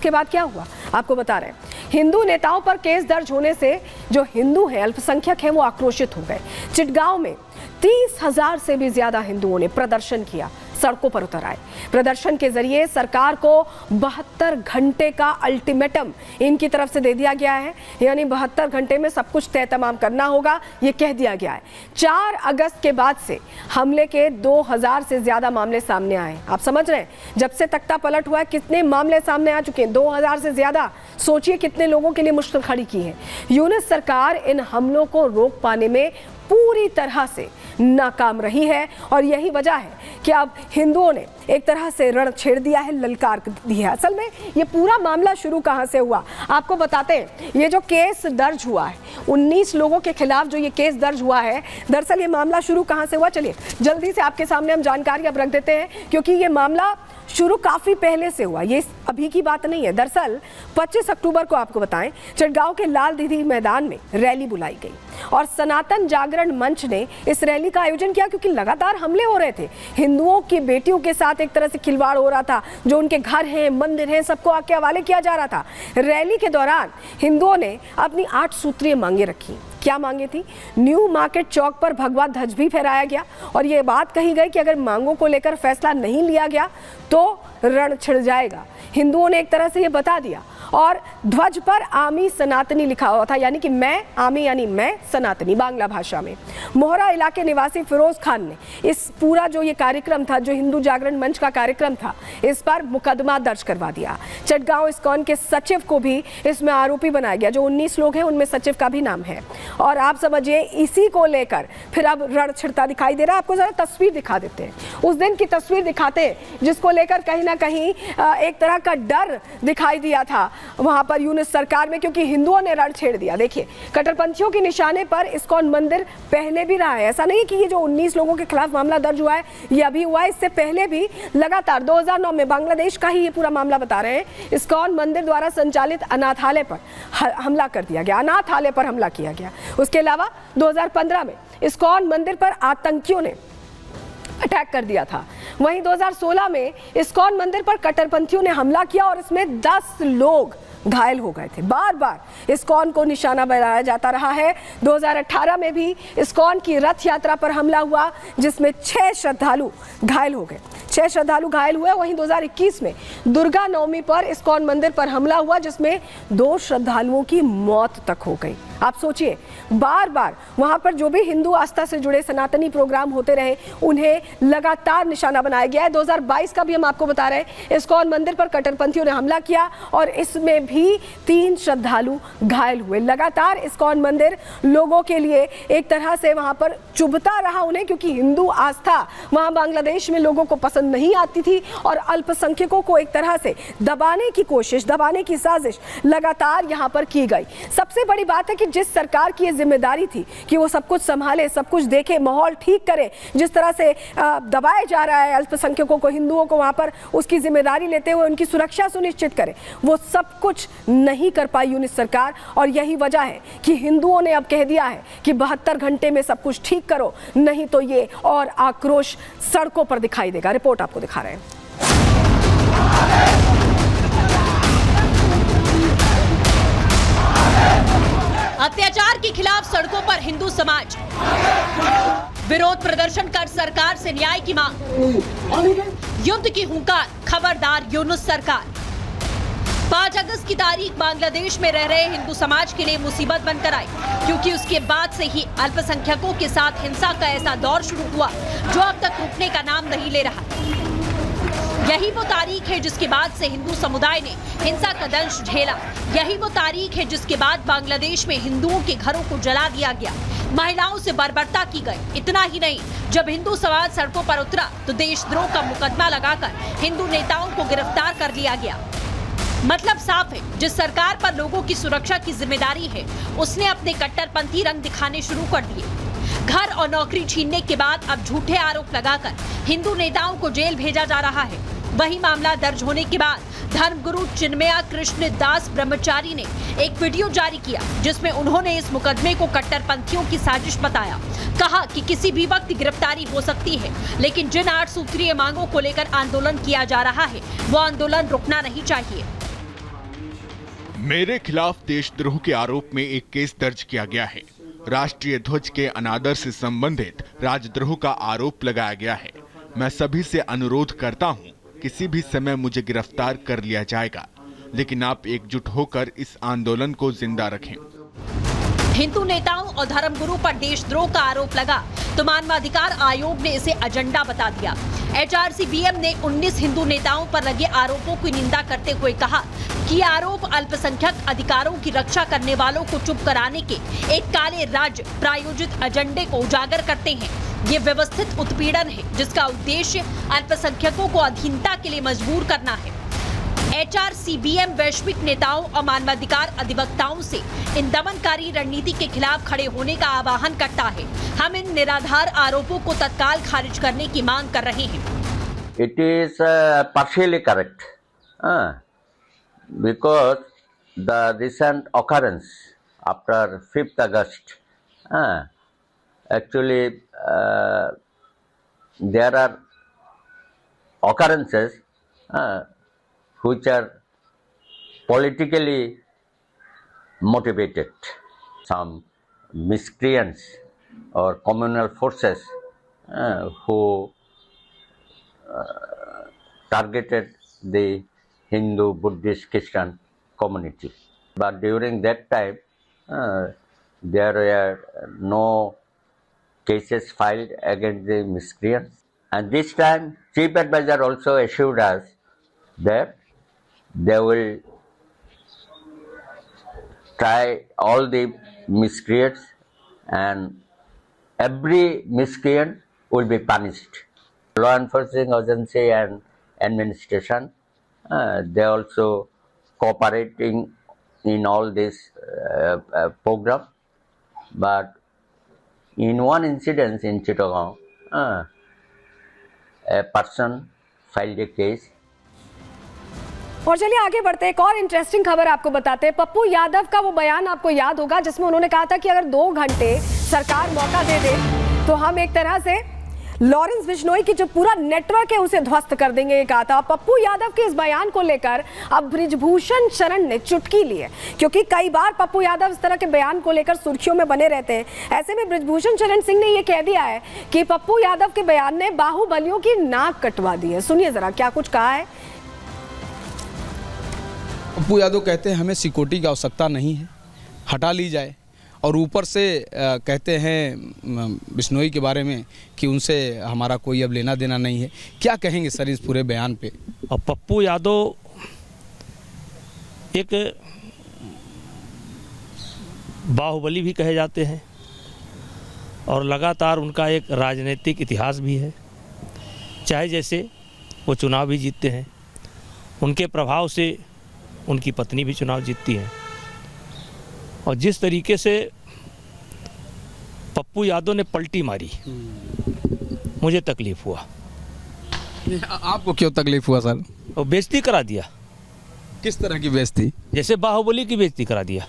उसके बाद क्या हुआ आपको बता रहे हैं। हिंदू नेताओं पर केस दर्ज होने से जो हिंदू हैं, अल्पसंख्यक हैं, वो आक्रोशित हो गए। चिटगांव में 30,000 से भी ज्यादा हिंदुओं ने प्रदर्शन किया, सड़कों पर उतर आए। प्रदर्शन के जरिए सरकार को 72 घंटे का अल्टीमेटम इनकी तरफ से दे दिया गया है, यानी 72 घंटे में सब कुछ तय तमाम करना होगा, ये कह दिया गया है। 4 अगस्त के बाद से हमले के 2000 से ज्यादा मामले सामने आए। आप समझ रहे हैं, जब से तख्ता पलट हुआ है कितने मामले सामने आ चुके हैं, 2000 से ज्यादा। सोचिए कितने लोगों के लिए मुश्किल खड़ी की है। यूनुस सरकार इन हमलों को रोक पाने में पूरी तरह से नाकाम रही है और यही वजह है कि अब हिंदुओं ने एक तरह से रण छेड़ दिया है, ललकार दी है। असल में ये पूरा मामला शुरू कहां से हुआ आपको बताते हैं। ये जो केस दर्ज हुआ है 19 लोगों के खिलाफ जो ये केस दर्ज हुआ है, दरअसल ये मामला शुरू कहां से हुआ, चलिए जल्दी से आपके सामने हम जानकारी अब रख देते हैं, क्योंकि ये मामला शुरू काफी पहले से हुआ, ये अभी की बात नहीं है। दरअसल 25 अक्टूबर को आपको बताएं, चिटगांव के लाल दीदी मैदान में रैली बुलाई गई और सनातन जागरण मंच ने इस रैली का आयोजन किया, क्योंकि लगातार हमले हो रहे थे। हिंदुओं की बेटियों के साथ एक तरह से खिलवाड़ हो रहा था, जो उनके घर हैं, मंदिर हैं, सबको आके हवाले किया जा रहा था। रैली के दौरान हिंदुओं ने अपनी 8 सूत्रीय मांगे रखी। क्या मांगे थी? न्यू मार्केट चौक पर भगवा ध्वज भी फहराया गया और ये बात कही गई कि अगर मांगों को लेकर फैसला नहीं लिया गया तो रण छिड़ जाएगा। हिंदुओं ने एक तरह से ये बता दिया और ध्वज पर आमी सनातनी लिखा हुआ था, यानी कि मैं, आमी यानी मैं, सनातनी बांग्ला भाषा में। मोहरा इलाके निवासी फिरोज खान ने इस पूरा जो ये कार्यक्रम था, जो हिंदू जागरण मंच का कार्यक्रम था, इस पर मुकदमा दर्ज करवा दिया। चिटगांव इस्कॉन के सचिव को भी इसमें आरोपी बनाया गया। जो 19 लोग हैं उनमें सचिव का भी नाम है और आप समझिए इसी को लेकर फिर अब रण छिड़ता दिखाई दे रहा है। आपको जरा तस्वीर दिखा देते हैं, उस दिन की तस्वीर दिखाते हैं, जिसको लेकर कहीं ना कहीं एक तरह का डर दिखाई दिया था वहां पर यूनुस सरकार में, क्योंकि हिंदुओं ने रण छेड़ दिया। देखिए कट्टरपंथियों के निशाने पर इस्कॉन मंदिर पहले भी रहा है, ऐसा नहीं कि ये जो 19 लोगों के खिलाफ मामला दर्ज हुआ है ये अभी हुआ है, इससे पहले भी लगातार 2009 में बांग्लादेश का ही ये पूरा मामला बता रहे हैं। इस्कॉन मंदिर द्वारा संचालित अनाथालय पर हमला कर दिया गया, अनाथालय पर हमला किया गया। उसके अलावा 2015 में इस्कॉन मंदिर पर आतंकियों ने अटैक कर दिया था। वहीं 2016 में इस्कॉन मंदिर पर कट्टरपंथियों ने हमला किया और इसमें 10 लोग घायल हो गए थे। बार बार इस्कॉन को निशाना बनाया जाता रहा है। 2018 में भी इस्कॉन की रथ यात्रा पर हमला हुआ, जिसमें 6 श्रद्धालु घायल हो गए, 6 श्रद्धालु घायल हुए। वहीं 2021 में दुर्गा नवमी पर इस्कॉन मंदिर पर हमला हुआ, जिसमें 2 श्रद्धालुओं की मौत तक हो गई। आप सोचिए, बार बार वहां पर जो भी हिंदू आस्था से जुड़े सनातनी प्रोग्राम होते रहे उन्हें लगातार निशाना बनाया गया है। 2022 का भी हम आपको बता रहे हैं, इस्कॉन मंदिर पर कट्टरपंथियों ने हमला किया और इसमें भी 3 श्रद्धालु घायल हुए। लगातार इस्कॉन मंदिर लोगों के लिए एक तरह से वहां पर चुभता रहा उन्हें, क्योंकि हिंदू आस्था वहां बांग्लादेश में लोगों को पसंद नहीं आती थी और अल्पसंख्यकों को एक तरह से दबाने की कोशिश, दबाने की साजिश लगातार यहां पर की गई। सबसे बड़ी बात है कि जिस सरकार की ये जिम्मेदारी थी कि वो सब कुछ संभाले, सब कुछ देखे, माहौल ठीक करे, जिस तरह से दबाया जा रहा है अल्पसंख्यकों को, हिंदुओं को, वहां पर उसकी जिम्मेदारी लेते हुए उनकी सुरक्षा सुनिश्चित करे, वो सब कुछ नहीं कर पाई यूनुस सरकार। और यही वजह है कि हिंदुओं ने अब कह दिया है कि 72 घंटे में सब कुछ ठीक करो, नहीं तो ये और आक्रोश सड़कों पर दिखाई देगा। रिपोर्ट आपको दिखा रहे हैं। अत्याचार के खिलाफ सड़कों पर हिंदू समाज, विरोध प्रदर्शन कर सरकार से न्याय की मांग, युद्ध की हुंकार, खबरदार यूनुस सरकार। 5 अगस्त की तारीख बांग्लादेश में रह रहे हिंदू समाज के लिए मुसीबत बनकर आई, क्योंकि उसके बाद से ही अल्पसंख्यकों के साथ हिंसा का ऐसा दौर शुरू हुआ जो अब तक रुकने का नाम नहीं ले रहा। यही वो तारीख है जिसके बाद से हिंदू समुदाय ने हिंसा का दंश झेला। यही वो तारीख है जिसके बाद बांग्लादेश में हिंदुओं के घरों को जला दिया गया, महिलाओं से बर्बरता की गई। इतना ही नहीं, जब हिंदू समाज सड़कों पर उतरा तो देशद्रोह का मुकदमा लगाकर हिंदू नेताओं को गिरफ्तार कर लिया गया। मतलब साफ है, जिस सरकार पर लोगों की सुरक्षा की जिम्मेदारी है उसने अपने कट्टरपंथी रंग दिखाने शुरू कर दिए। घर और नौकरी छीनने के बाद अब झूठे आरोप लगाकर हिंदू नेताओं को जेल भेजा जा रहा है। वही मामला दर्ज होने के बाद धर्मगुरु चिन्मया कृष्ण दास ब्रह्मचारी ने एक वीडियो जारी किया, जिसमें उन्होंने इस मुकदमे को कट्टरपंथियों की साजिश बताया। कहा कि किसी भी वक्त गिरफ्तारी हो सकती है, लेकिन जिन 8 सूत्रीय मांगों को लेकर आंदोलन किया जा रहा है वो आंदोलन रुकना नहीं चाहिए। मेरे खिलाफ देशद्रोह के आरोप में एक केस दर्ज किया गया है। राष्ट्रीय ध्वज के अनादर से संबंधित राजद्रोह का आरोप लगाया गया है। मैं सभी से अनुरोध करता हूं, किसी भी समय मुझे गिरफ्तार कर लिया जाएगा, लेकिन आप एकजुट होकर इस आंदोलन को जिंदा रखें। हिंदू नेताओं और धर्मगुरु पर देशद्रोह का आरोप लगा तो मानवाधिकार आयोग ने इसे एजेंडा बता दिया। HRCBM ने 19 हिंदू नेताओं पर लगे आरोपों की निंदा करते हुए कहा कि ये आरोप अल्पसंख्यक अधिकारों की रक्षा करने वालों को चुप कराने के एक काले राज्य प्रायोजित एजेंडे को उजागर करते हैं। ये व्यवस्थित उत्पीड़न है जिसका उद्देश्य अल्पसंख्यकों को अधीनता के लिए मजबूर करना है। HRCBM वैश्विक नेताओं और मानवाधिकार अधिवक्ताओं से इन दमनकारी रणनीति के खिलाफ खड़े होने का आह्वान करता है। हम इन निराधार आरोपों को तत्काल खारिज करने की मांग कर रहे हैं। It is partially correct because the recent occurrence after 5th August actually there are occurrences which are politically motivated. Some miscreants or communal forces who targeted the Hindu, Buddhist, Christian community. But during that time, there were no cases filed against the miscreants. And this time, Chief Advisor also assured us that they will try all the miscreants and every miscreant will be punished. Law enforcement agency and administration, they also cooperating in all this program. But in one incident in Chittagong, a person filed a case. और चलिए आगे बढ़ते हैं। एक और interesting खबर आपको बताते हैं। पप्पू यादव का वो बयान आपको याद होगा जिसमें उन्होंने कहा था कि अगर 2 घंटे सरकार मौका दे दे तो हम एक तरह से लॉरेंस बिश्नोई की जो पूरा नेटवर्क है उसे ध्वस्त कर देंगे, ये कहा था। पप्पू यादव के इस बयान को लेकर अब बृजभूषण शरण ने चुटकी ली है, क्योंकि कई बार पप्पू यादव इस तरह के बयान को लेकर सुर्खियों में बने रहते हैं। ऐसे में बृजभूषण शरण सिंह ने यह कह दिया है कि पप्पू यादव के बयान ने बाहुबलियों की नाक कटवा दी है। सुनिए जरा क्या कुछ कहा है। पप्पू यादव कहते हैं हमें सिक्योरिटी की आवश्यकता नहीं है, हटा ली जाए, और ऊपर से कहते हैं बिश्नोई के बारे में कि उनसे हमारा कोई अब लेना देना नहीं है। क्या कहेंगे सर इस पूरे बयान पे? और पप्पू यादव एक बाहुबली भी कहे जाते हैं और लगातार उनका एक राजनीतिक इतिहास भी है। चाहे जैसे वो चुनाव भी जीतते हैं, उनके प्रभाव से उनकी पत्नी भी चुनाव जीतती है, और जिस तरीके से पप्पू यादव ने पलटी मारी, मुझे तकलीफ हुआ। आपको क्यों तकलीफ हुआ सर? और बेइज्जती करा दिया। किस तरह की बेइज्जती? जैसे बाहुबली की बेइज्जती करा दिया।